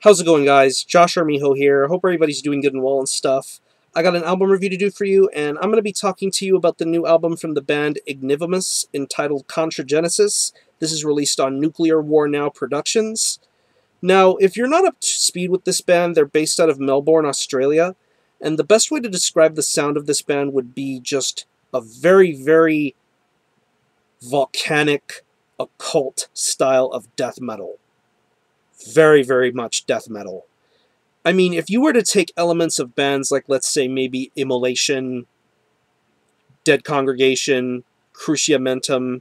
How's it going, guys? Josh Armijo here. Hope everybody's doing good and well and stuff. I got an album review to do for you, and I'm going to be talking to you about the new album from the band Ignivomous entitled Contragenesis. This is released on Nuclear War Now Productions. Now, if you're not up to speed with this band, they're based out of Melbourne, Australia, and the best way to describe the sound of this band would be just a very, very volcanic, occult style of death metal. Very, very much death metal. I mean, if you were to take elements of bands like, let's say, maybe Immolation, Dead Congregation, Cruciamentum,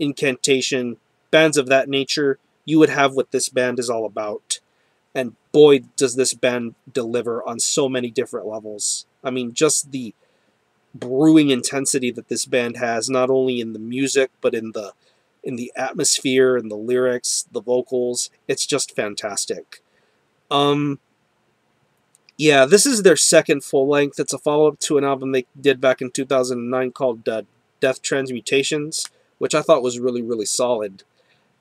Incantation, bands of that nature, you would have what this band is all about. And boy, does this band deliver on so many different levels. I mean, just the brewing intensity that this band has, not only in the music, but in the atmosphere and the lyrics, the vocals. It's just fantastic. Yeah, this is their second full length. It's a follow-up to an album they did back in 2009 called Death Transmutations, which I thought was really, really solid.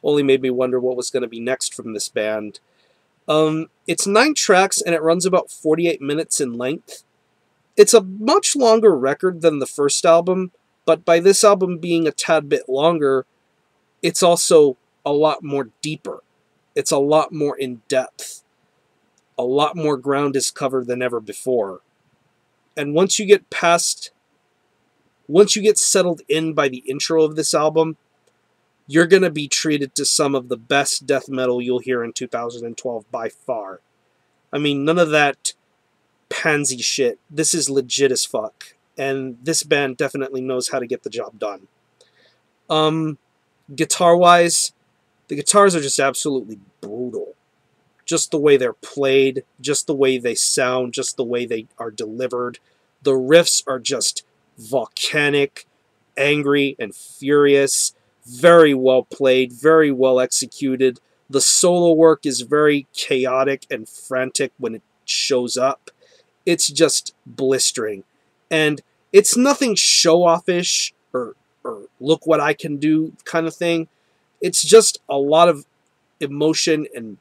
Only made me wonder what was going to be next from this band. It's 9 tracks and it runs about 48 minutes in length. It's a much longer record than the first album, but by this album being a tad bit longer, it's also a lot more deeper. It's a lot more in depth. A lot more ground is covered than ever before. And once you get settled in by the intro of this album, you're going to be treated to some of the best death metal you'll hear in 2012 by far. I mean, none of that pansy shit. This is legit as fuck. And this band definitely knows how to get the job done. Guitar-wise, the guitars are just absolutely brutal. Just the way they're played, just the way they sound, just the way they are delivered. The riffs are just volcanic, angry, and furious. Very well played, very well executed. The solo work is very chaotic and frantic when it shows up. It's just blistering. And it's nothing show-off-ish or look what I can do kind of thing. It's just a lot of emotion and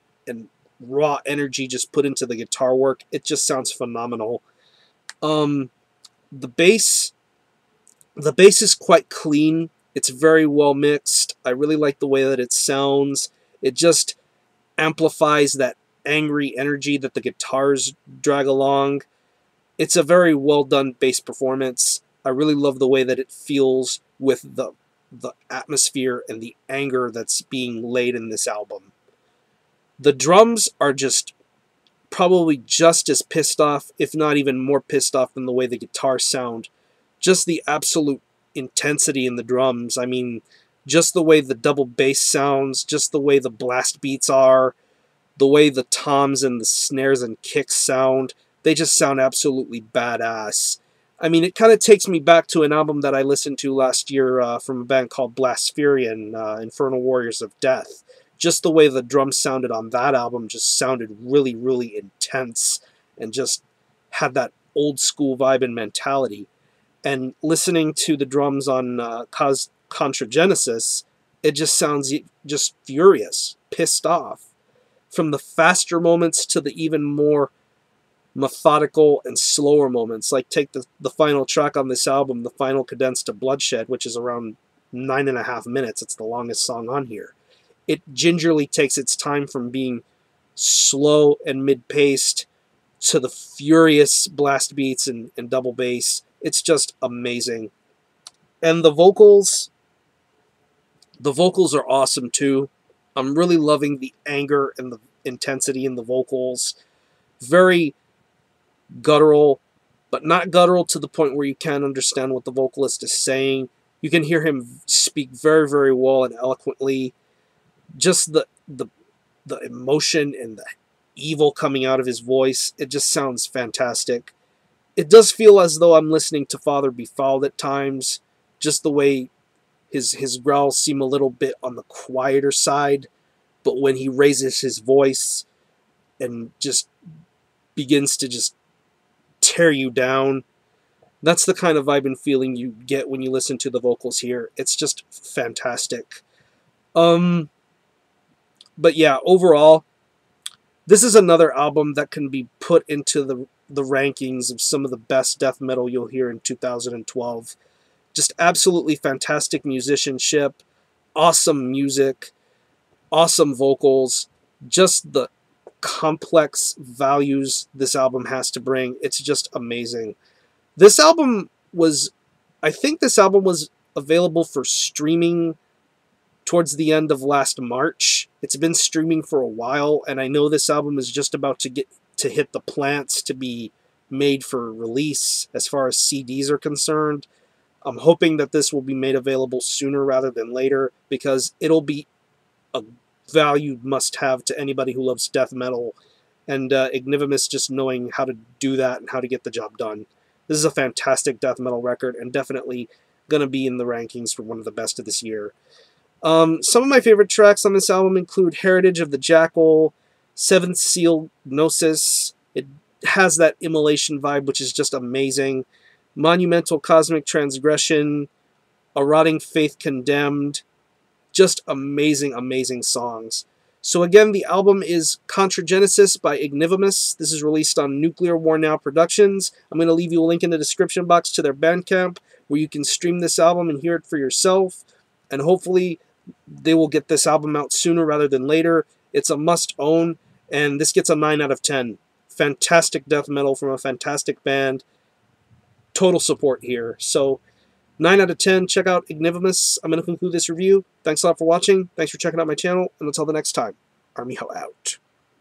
raw energy just put into the guitar work. It just sounds phenomenal. The bass is quite clean. It's very well mixed. I really like the way that it sounds. It just amplifies that angry energy that the guitars drag along. It's a very well done bass performance. I really love the way that it feels with the atmosphere and the anger that's being laid in this album. The drums are just probably just as pissed off, if not even more pissed off than the way the guitars sound. Just the absolute intensity in the drums. I mean, just the way the double bass sounds, just the way the blast beats are, the way the toms and the snares and kicks sound. They just sound absolutely badass. I mean, it kind of takes me back to an album that I listened to last year from a band called Blaspherian, Infernal Warriors of Death. Just the way the drums sounded on that album just sounded really, really intense and just had that old school vibe and mentality. And listening to the drums on Contragenesis, it just sounds just furious, pissed off. From the faster moments to the even more methodical and slower moments. Like take the final track on this album, the final Cadenza to Bloodshed, which is around 9.5 minutes. It's the longest song on here. It gingerly takes its time from being slow and mid-paced to the furious blast beats and double bass. It's just amazing. And the vocals are awesome too. I'm really loving the anger and the intensity in the vocals. Very guttural, but not guttural to the point where you can't understand what the vocalist is saying. You can hear him speak very, very well and eloquently. Just the emotion and the evil coming out of his voice, it just sounds fantastic. It does feel as though I'm listening to Father Be Fouled at times, just the way his growls seem a little bit on the quieter side, but when he raises his voice and just begins to just tear you down, that's the kind of vibe and feeling you get when you listen to the vocals here. It's just fantastic. But yeah, overall, This is another album that can be put into the rankings of some of the best death metal you'll hear in 2012. Just absolutely fantastic musicianship, awesome music, awesome vocals, just the complex values this album has to bring. It's just amazing. This album was, I think this album was available for streaming towards the end of last March. It's been streaming for a while, and I know this album is just about to get to hit the plants to be made for release as far as CDs are concerned. I'm hoping that this will be made available sooner rather than later, because it'll be a valued must-have to anybody who loves death metal, and Ignivomous just knowing how to do that and how to get the job done. This is a fantastic death metal record, and definitely going to be in the rankings for one of the best of this year. Some of my favorite tracks on this album include Heritage of the Jackal, Seventh Seal Gnosis. It has that immolation vibe, which is just amazing. Monumental Cosmic Transgression, A Rotting Faith Condemned. Just amazing, amazing songs. So again, the album is Contragenesis by Ignivomous. This is released on Nuclear War Now Productions. I'm going to leave you a link in the description box to their Bandcamp, where you can stream this album and hear it for yourself. And hopefully they will get this album out sooner rather than later. It's a must-own, and this gets a 9 out of 10. Fantastic death metal from a fantastic band. Total support here. So 9 out of 10. Check out Ignivomous. I'm going to conclude this review. Thanks a lot for watching. Thanks for checking out my channel. And until the next time, Army Ho out.